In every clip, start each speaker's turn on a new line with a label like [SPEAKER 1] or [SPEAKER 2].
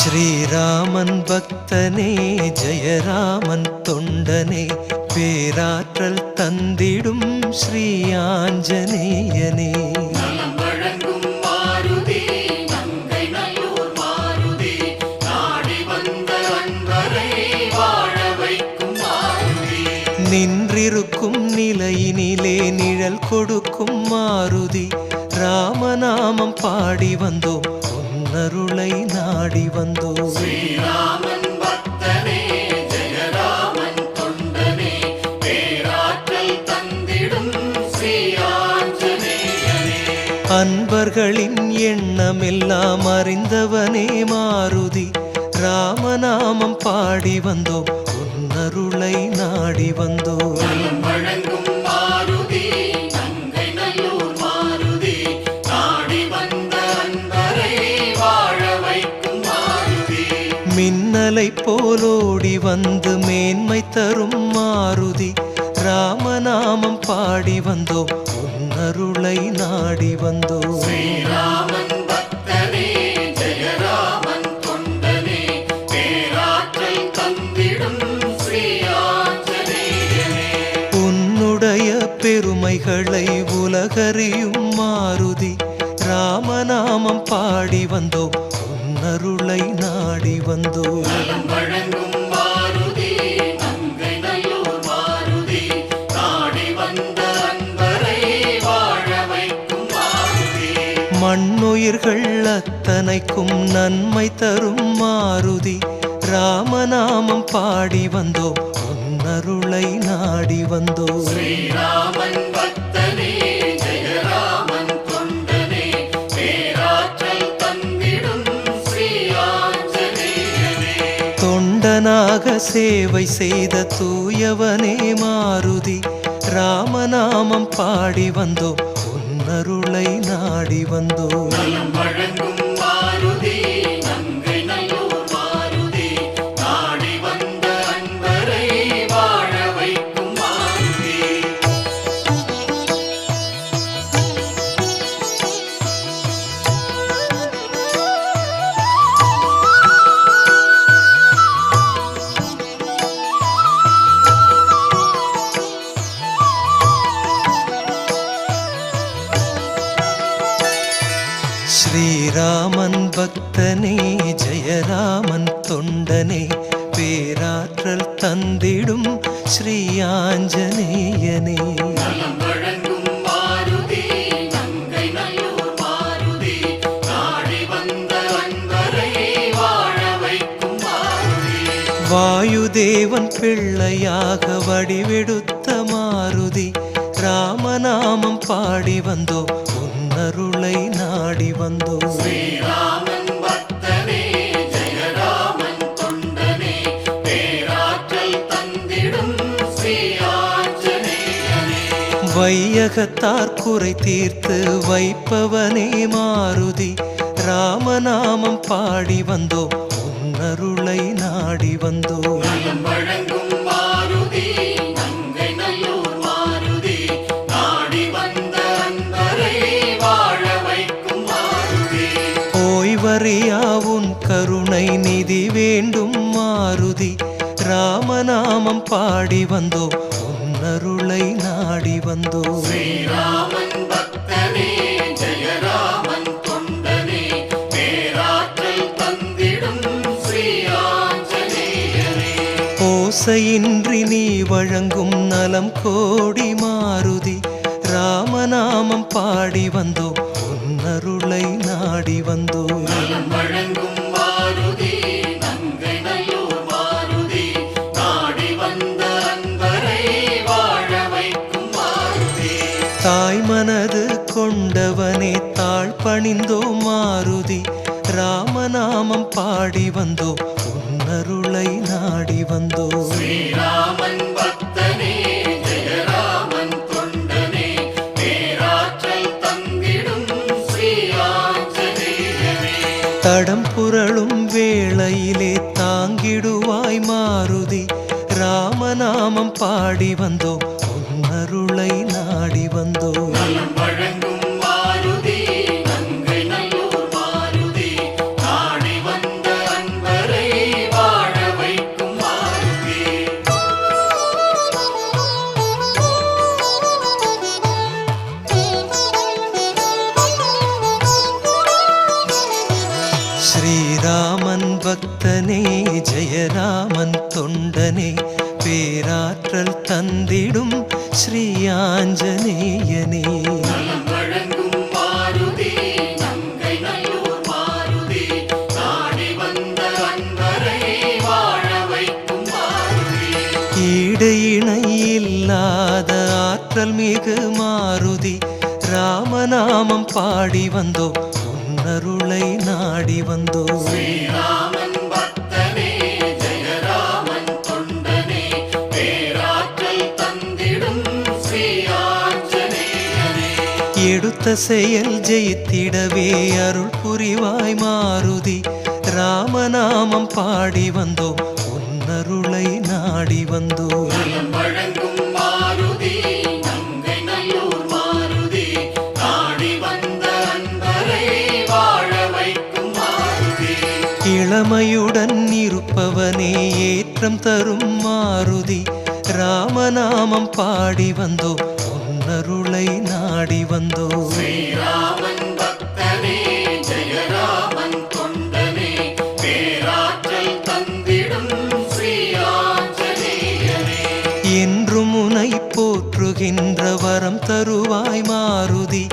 [SPEAKER 1] ஸ்ரீராமன் பக்தனே ஜெயராமன் தொண்டனே பேராற்றல் தந்திடும் ஸ்ரீ ஆஞ்சநேயனே நின்றிருக்கும் நிலையினிலே நிழல் கொடுக்கும் மாருதி ராமநாமம் பாடி வந்தோம் உன்னருளை நாடி வந்தோம்.
[SPEAKER 2] ஸ்ரீராமன் பக்தனே ஜெயராமன் தொண்டனே பேராற்றல் தந்திடும் ஸ்ரீ ஆஞ்சநேயனே
[SPEAKER 1] அன்பர்களின் எண்ணமெல்லாம் அறிந்தவனே மாருதி ராமநாமம் பாடி வந்தோம் உன்னருளை நாடி வந்தோம்.
[SPEAKER 2] வழங்கும் மாருதி நங்கை நல்லூர் மாருதி நாடி வந்த அன்பரை வாழ வைக்கும் மாருதி
[SPEAKER 1] மின்னலை போலோடி வந்து மேன்மை தரும் மாருதி ராமநாமம் பாடி வந்தோம் உன்னருளை நாடி வந்தோம்.
[SPEAKER 2] ஸ்ரீராமன் பக்தனே ஜெயராமன் தொண்டனே பேராற்றல் தந்திடும் ஸ்ரீ ஆஞ்சநேயனே
[SPEAKER 1] உன்னுடைய பெருமைகளை உலகறியும் மாருதி ராமநாமம் பாடி வந்தோம் உன்னருளை நாடி வந்தோம்.
[SPEAKER 2] வழங்கும் மாருதி நங்கை நல்லூர் மாருதி நாடி வந்த அன்பரை வாழ வைக்கும் மாருதி
[SPEAKER 1] மண்ணுயிர்கள் அத்தனைக்கும் நன்மை தரும் மாருதி ராமநாமம் பாடி வந்தோம் உன்னருளை நாடி வந்தோம்.
[SPEAKER 2] ஸ்ரீராமன் பக்தனே ஜெயராமன் தொண்டனே பேராற்றல் தந்திடும் ஸ்ரீ ஆஞ்சநேயனே
[SPEAKER 1] தொண்டனாக சேவை செய்த தூயவனே மாருதி ராமநாமம் பாடி வந்தோம் உன்னருளை நாடி வந்தோம்.
[SPEAKER 2] வழங்கும் மாருதி நங்கை நல்லூர் மாருதி நாடி வந்த அன்பரை வாழ வைக்கும் மாருதி
[SPEAKER 1] ஸ்ரீராமன் பக்தனே ஜெயராமன் தொண்டனே பேராற்றல் தந்திடும் ஸ்ரீ ஆஞ்சநேயனே
[SPEAKER 2] வழங்கும் மாருதி நங்கை நல்லூர் மாருதி நாடி வந்த அன்பரை வாழ வைக்கும் மாருதி
[SPEAKER 1] வாயுதேவன் பிள்ளையாக வடிவெடுத்த மாருதி ராமநாமம் பாடி வந்தோம் உன்னருளை நாடி வந்தோம்.
[SPEAKER 2] ஸ்ரீராமன் பக்தனே ஜெயராமன் தொண்டனே பேராற்றல் தந்திடும் ஸ்ரீ ஆஞ்சநேயனே
[SPEAKER 1] வையகத்தார் குறை தீர்த்து வைப்பவனே மாருதி ராமநாமம் பாடி வந்தோம் உன்னருளை நாடி வந்தோம்.
[SPEAKER 2] வழங்கும் மாருதி நங்கை நல்லூர் மாருதி நாடி வந்த அன்பரை வாழ வைக்கும் மாருதி
[SPEAKER 1] ஓய்வறியா உன் கருணை நிதி வேண்டும் மாருதி ராமநாமம் பாடி வந்தோம் உன்னருளை நாடி வந்தோம்.
[SPEAKER 2] ஸ்ரீராமன் பக்தனே ஜெயராமன் தொண்டனே பேராற்றல் தந்திடும் ஸ்ரீ ஆஞ்சநேயனே
[SPEAKER 1] ஓசையின்றி நீ வழங்கும் நலம் கோடி மாருதி ராமநாமம் பாடி வந்தோம் உன்னருளை நாடி வந்தோம்.
[SPEAKER 2] வழங்கும் மாருதி நங்கை நல்லூர் மாருதி நாடி வந்த அன்பரை வாழ வைக்கும் மாருதி
[SPEAKER 1] தாய் மனது கொண்டவனே தாழ் பணிந்தோம் மாருதி ராமநாமம் பாடி வந்தோம் உன்னருளை நாடி வந்தோம்.
[SPEAKER 2] ஸ்ரீராமன் பக்தனே ஜெயராமன் தொண்டனே பேராற்றல் தந்திடும் ஸ்ரீ ஆஞ்சநேயனே
[SPEAKER 1] தடம் புரளும் வேளையிலே தாங்கிடுவாய் மாருதி ராமநாமம் பாடி வந்தோம் உன்னருளை நாடி வந்தோம்.
[SPEAKER 2] வழங்கும் மாருதி நங்கை நல்லூர் மாருதி நாடி வந்த அன்பரை
[SPEAKER 1] ராமன் பக்தனே ஜெயராமன் தொண்டனே பேராற்றல் தந்திடும் ஸ்ரீ ஆஞ்சநேயனே
[SPEAKER 2] நலம் வழங்கும் மாருதி நங்கை நல்லூர் மாருதி நாடி வந்த அன்பரை வாழ வைக்கும் மாருதி
[SPEAKER 1] ஈடு இணை இல்லாத ஆற்றல் மிகு மாருதி ராமநாமம் பாடி வந்தோ உன்னருளை நாடி வந்தோ
[SPEAKER 2] ஸ்ரீராமன் பக்தனே ஜெயராமன் தொண்டனே பேராற்றல் தந்திடும் ஸ்ரீ ஆஞ்சநேயனே
[SPEAKER 1] எடுத்த செயல் ஜெயித்திடவே அருள் புரிவாய் மாருதி ராமநாமம் பாடி வந்தோ உன்னருளை நாடி வந்தோ
[SPEAKER 2] நலம் வழங்கும் மாருதி நங்கை நல்லூர் மாருதி நாடி வந்த அன்பரை வாழ வைக்கும் மாருதி
[SPEAKER 1] இளமையுடன் இருப்பவனே ஏற்றம் தரும் மாருதி ராமநாமம் பாடி வந்தோ உன்னருளை நாடி வந்தோ
[SPEAKER 2] ஸ்ரீராமன் பக்தனே ஜெயராமன் தொண்டனே பேராற்றல் தந்திடும் ஸ்ரீ ஆஞ்சநேயனே
[SPEAKER 1] என்றும் உனை போற்றுகின்ற வரம் தருவாய் மாருதி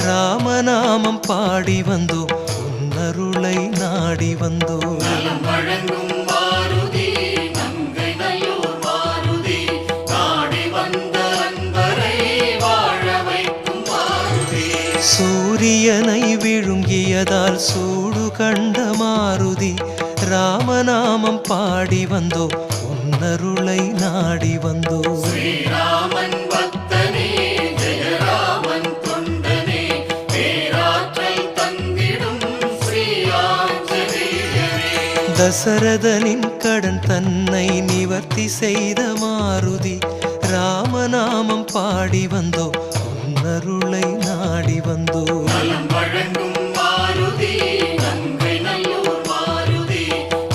[SPEAKER 1] ராமநாமம் பாடி வந்தோ உன்னருளை நாடி வந்தோ
[SPEAKER 2] நலம் வழங்கும் மாருதி நங்கை நல்லூர் மாருதி நாடி வந்த அன்பரை வாழ வைக்கும் மாருதி
[SPEAKER 1] சூரியனை விழுங்கியதால் சூடு கண்ட மாருதி ராமநாமம் பாடி வந்தோ உன்னருளை நாடி வந்தோ
[SPEAKER 2] ஸ்ரீராமன் பக்தனே ஜெயராமன் தொண்டனே பேராற்றல் தந்திடும் ஸ்ரீ ஆஞ்சநேயனே
[SPEAKER 1] தசரதனின் கடன் தன்னை நிவர்த்தி செய்த மாருதி ராமநாமம் பாடி வந்தோ உன்னருளை நாடி வந்தோ
[SPEAKER 2] நலம் வழங்கும் மாருதி நங்கை நல்லூர் மாருதி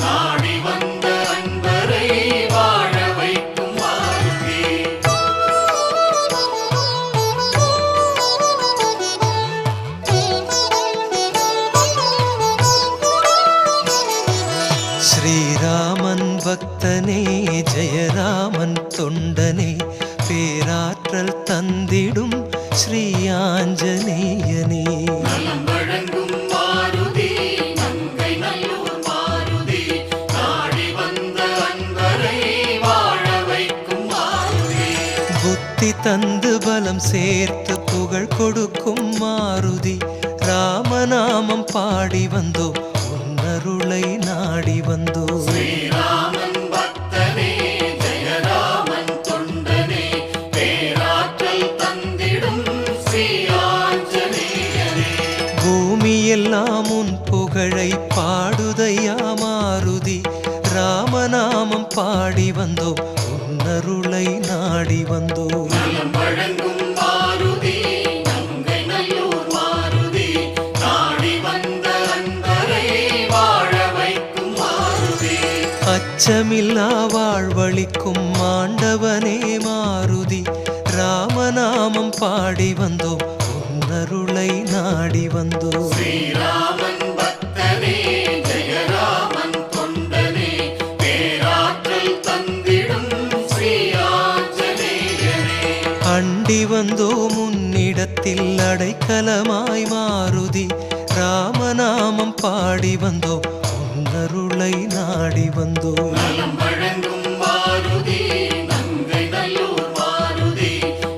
[SPEAKER 2] நாடி வந்த அன்பரை வாழ வைக்கும் மாருதி
[SPEAKER 1] ஸ்ரீராமன் பக்தனே ஜெயராமன் தொண்டனே பேராற்றல் தந்திடும் ஸ்ரீ ஆஞ்சநேயனே
[SPEAKER 2] நலம் வழங்கும் மாருதி நங்கை நல்லூர் மாருதி நாடி வந்த அன்பரை வாழ வைக்கும் மாருதி
[SPEAKER 1] புத்தி தந்து பலம் சேர்த்து புகழ் கொடுக்கும் மாருதி ராமநாமம் பாடி வந்தோ உன்னருளை நாடி வந்தோ
[SPEAKER 2] ஸ்ரீராமன் பக்தனே ஜெயராமன் தொண்டனே பேராற்றல் தந்திடும் ஸ்ரீ ஆஞ்சநேயனே
[SPEAKER 1] பூமியெல்லாம் உன் புகழை பாடுதையா மாருதி ராமநாமம் பாடி வந்தோ உன்னருளை நாடி வந்தோ
[SPEAKER 2] நலம் வழங்கும் மாருதி நங்கை நல்லூர் மாருதி நாடி வந்த அன்பரை வாழ வைக்கும் மாருதி
[SPEAKER 1] அச்சமில்லா வாழ்வழிக்கும் ஆண்டவனே மாருதி ராமநாமம் பாடி வந்தோ உன்னருளை நாடி வந்தோ
[SPEAKER 2] ஸ்ரீராமன் பக்தனே ஜெயராமன் தொண்டனே பேராற்றல் தந்திடும் ஸ்ரீ ஆஞ்சநேயனே
[SPEAKER 1] அண்டி வந்தோ முன்னிடத்தில் அடைக்கலமாய் மாருதி ராமநாமம் பாடி வந்தோ உன்னருளை நாடி வந்தோ
[SPEAKER 2] நலம் வழங்கும் மாருதி நங்கை நல்லூர் மாருதி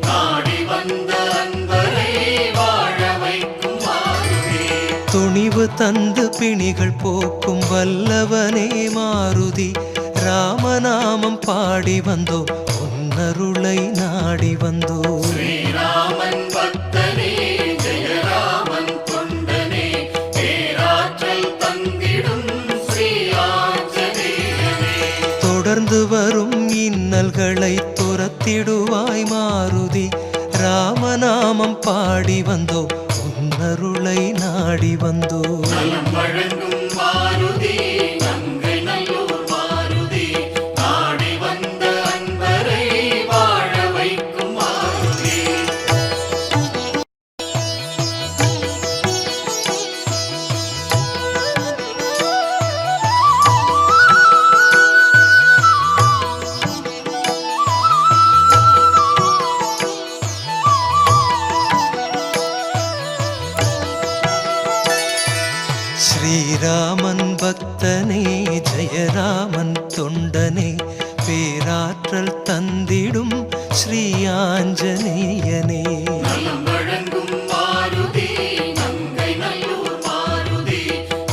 [SPEAKER 2] நாடி வந்த அன்பரை வாழ வைக்கும் மாருதி
[SPEAKER 1] துணிவு தந்து பிணிகள் போக்கும் வல்லவனே மாருதி ராமநாமம் பாடி வந்தோ உன்னருளை நாடி வந்தோ
[SPEAKER 2] ஸ்ரீராமன் பக்தனே ஜெயராமன் தொண்டனே பேராற்றல் தந்திடும் ஸ்ரீ ஆஞ்சநேயனே
[SPEAKER 1] தொடர்ந்து வரும் இன்னல்களை துரத்திடுவாய் மாருதி ராமநாமம் பாடி வந்தோ உன்னருளை நாடி வந்தோ
[SPEAKER 2] நலம் வழங்கும் மாருதி நங்கை நல்லூர் மாருதி நாடி வந்த அன்பரை வாழ வைக்கும் மாருதி
[SPEAKER 1] பக்தனே ஜெயராமன் தொண்டனே பேராற்றல் தந்திடும் ஸ்ரீ ஆஞ்சநேயனே.
[SPEAKER 2] நலம் வழங்கும் மாருதி நங்கை நல்லூர் மாருதி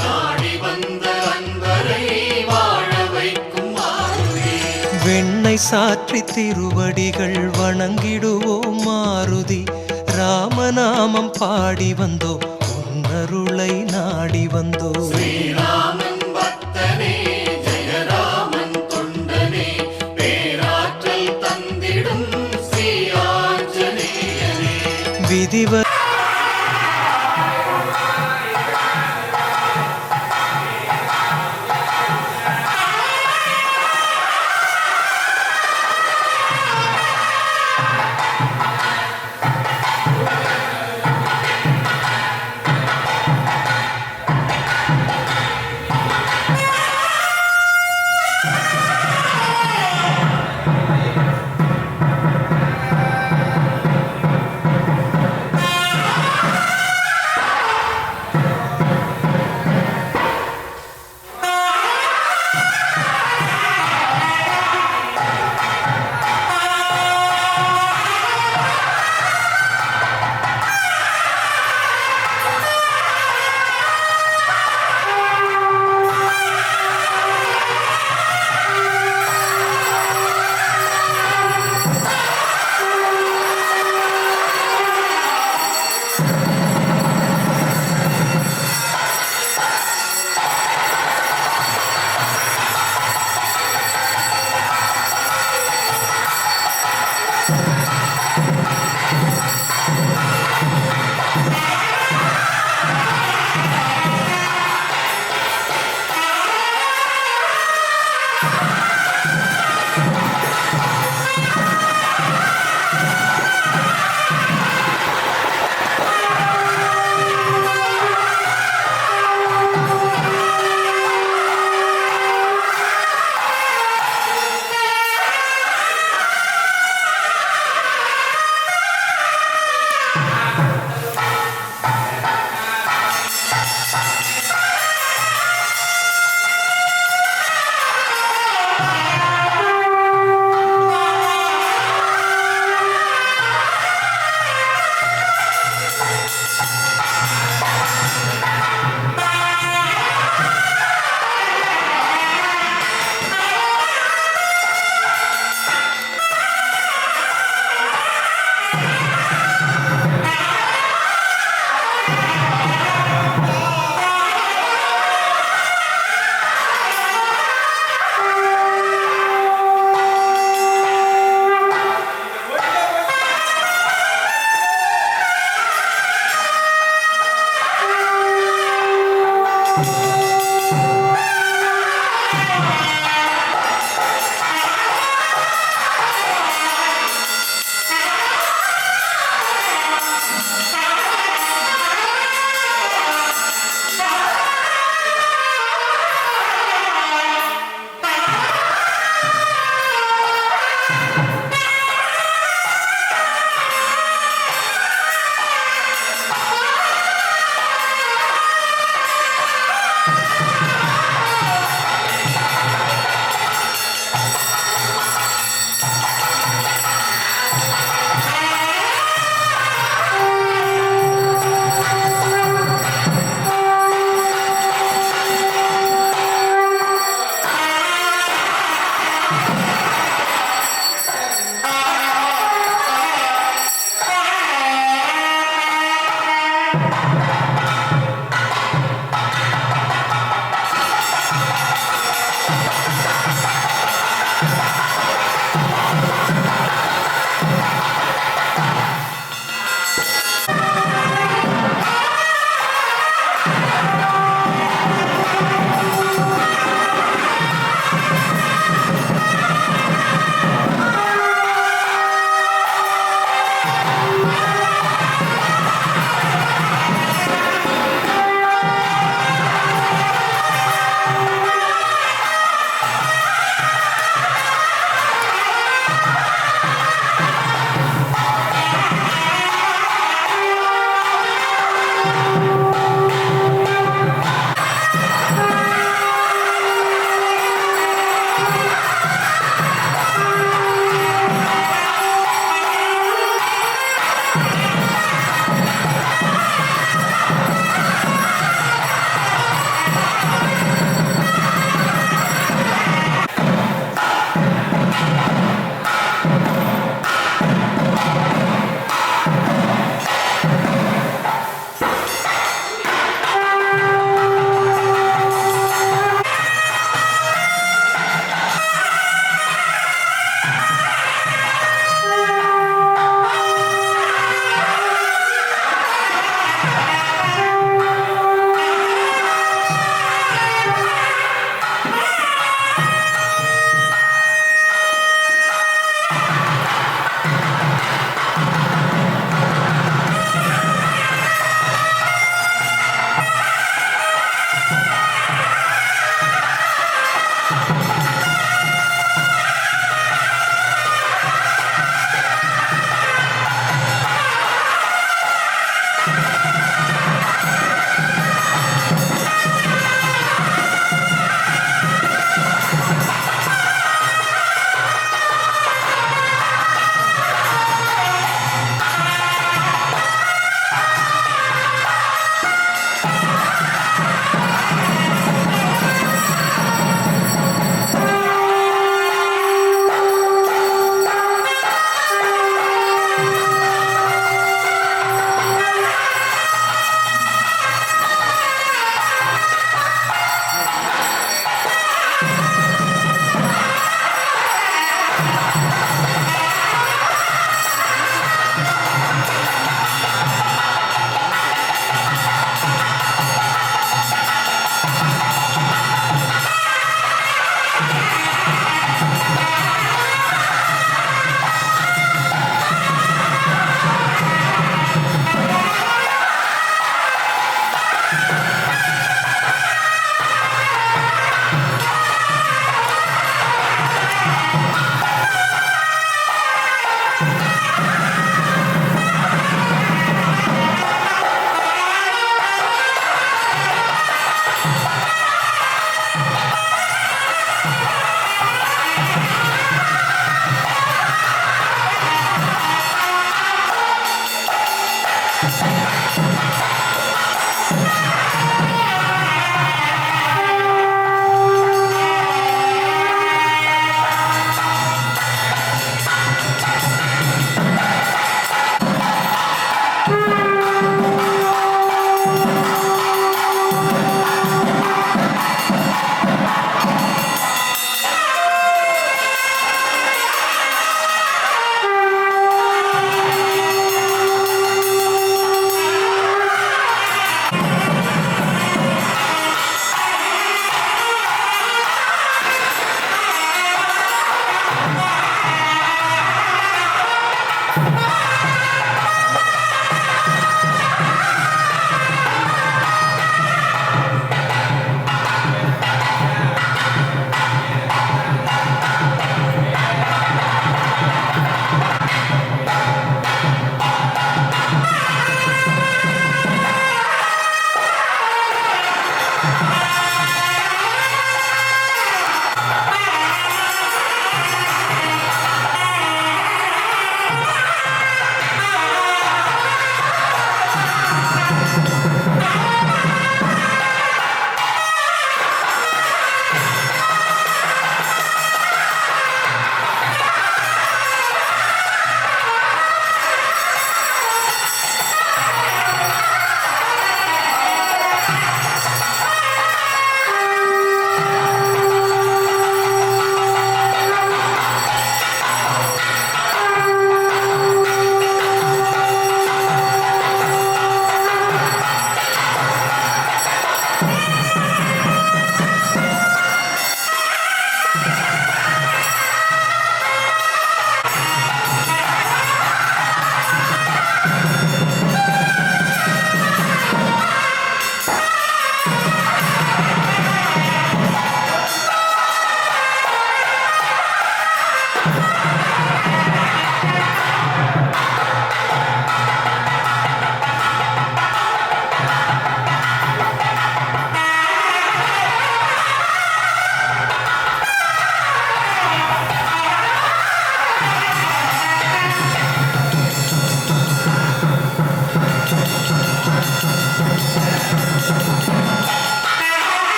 [SPEAKER 2] நாடி வந்த அன்பரை வாழ வைக்கும் மாருதி.
[SPEAKER 1] வெண்ணை சாற்றி திருவடிகள் வணங்கிடுவோம் மாருதி ராமநாமம் பாடி வந்தோம் உன்னருளை நாடி வந்தோம்.
[SPEAKER 2] ஸ்ரீராமன் பக்தனே ஜெயராமன் தொண்டனே பேராற்றல் தந்திடும் ஸ்ரீ ஆஞ்சநேயனே.
[SPEAKER 1] விதிவ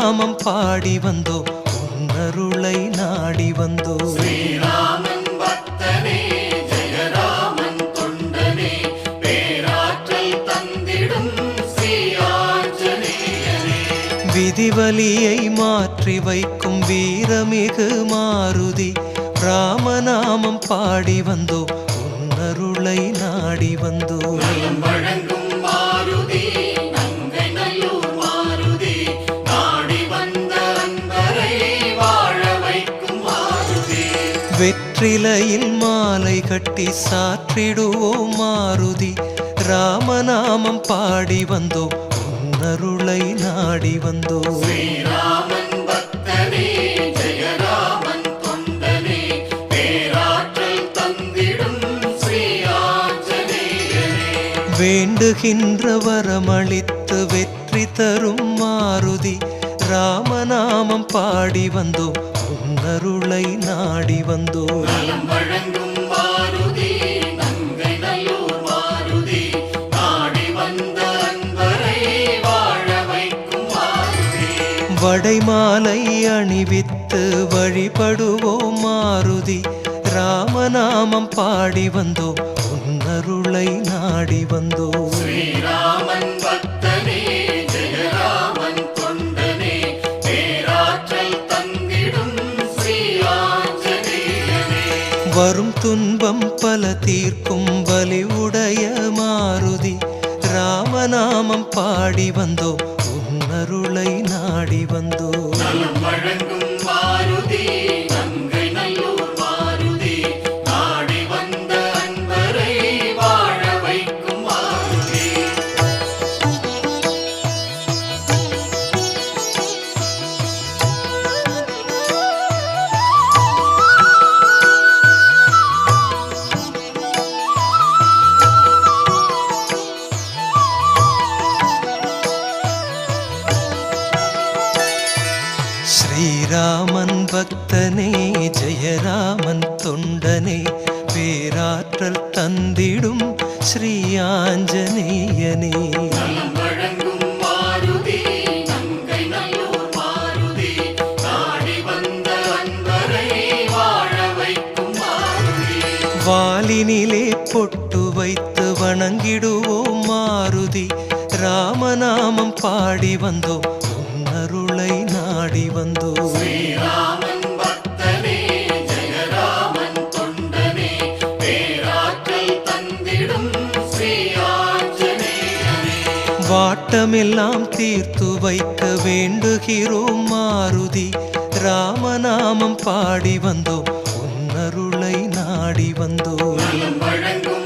[SPEAKER 1] ராமநாமம் பாடி வந்தோ உன்னருளை நாடி வந்தோ
[SPEAKER 2] ஸ்ரீராமன் பக்தனே ஜெயராமன் தொண்டனே பேராற்றல் தந்திடும் ஸ்ரீ ஆஞ்சநேயனே
[SPEAKER 1] விதிவலியை மாற்றி வைக்கும் வீரமிகு மாருதி ராமநாமம் பாடி வந்தோ உன்னருளை நாடி வந்தோ
[SPEAKER 2] நலம் வழங்கும் மாருதி நங்கை நல்லூர் மாருதி நாடி வந்த அன்பரை வாழ வைக்கும் மாருதி
[SPEAKER 1] வெற்றிலையில் மாலை கட்டி சாற்றிடுவோம் மாருதி ராமநாமம் பாடி வந்தோ உன்னருளை நாடி வந்தோ
[SPEAKER 2] ஸ்ரீராமன் பக்தனே ஜெயராமன் தொண்டனே பேராற்றல் தந்திடும் ஸ்ரீ ஆஞ்சநேயனே
[SPEAKER 1] வேண்டுகின்ற வரமளித்து வெற்றி தரும் மாருதி ராமநாமம் பாடி வந்தோ உன்னருளை நாடி வந்தோ
[SPEAKER 2] நலம் வழங்கும் மாருதி நங்கை நல்லூர் மாருதி நாடி வந்த அன்பரை வாழ வைக்கும் மாருதி
[SPEAKER 1] வடைமாலை அணிவித்து வழிபடுவோம் மாருதி ராமநாமம் பாடி வந்தோ உன்னருளை நாடி வந்தோ
[SPEAKER 2] ஸ்ரீராமன் பக்தனே ஜெயராமன் தொண்டனே பேராற்றல் தந்திடும் ஸ்ரீ ஆஞ்சநேயனே
[SPEAKER 1] வரும் துன்பம் பல தீர்க்கும் பலி உடைய மாருதி ராமநாமம் பாடி வந்தோ உன்னருளை நாடி வந்தோ
[SPEAKER 2] நலம் வழங்கும் மாருதி நங்கை நல்லூர் மாருதி நாடி வந்த அன்பரை வாழ வைக்கும் மாருதி
[SPEAKER 1] ஸ்ரீராமன் பக்தனே ஜெயராமன் தொண்டனே பேராற்றல் தந்திடும் ஸ்ரீ ஆஞ்சநேயனே
[SPEAKER 2] நலம் வழங்கும் மாருதி நங்கை நல்லூர் மாருதி நாடி வந்த அன்பரை வாழ வைக்கும் மாருதி
[SPEAKER 1] வாலினிலே பொட்டு வைத்து வணங்கிடுவோம் மாருதி ராமநாமம் பாடி வந்தோ உன்னருளை நாடி வந்தோ
[SPEAKER 2] ஸ்ரீராமன் பக்தனே ஜெயராமன் தொண்டனே பேராற்றல் தந்திடும் ஸ்ரீ ஆஞ்சநேயனே
[SPEAKER 1] வாட்டமெல்லாம் தீர்த்து வைக்க வேண்டுகிறோம் மாருதி ராமநாமம் பாடி வந்தோ உன்னருளை நாடி வந்தோ
[SPEAKER 2] நலம் வழங்கும்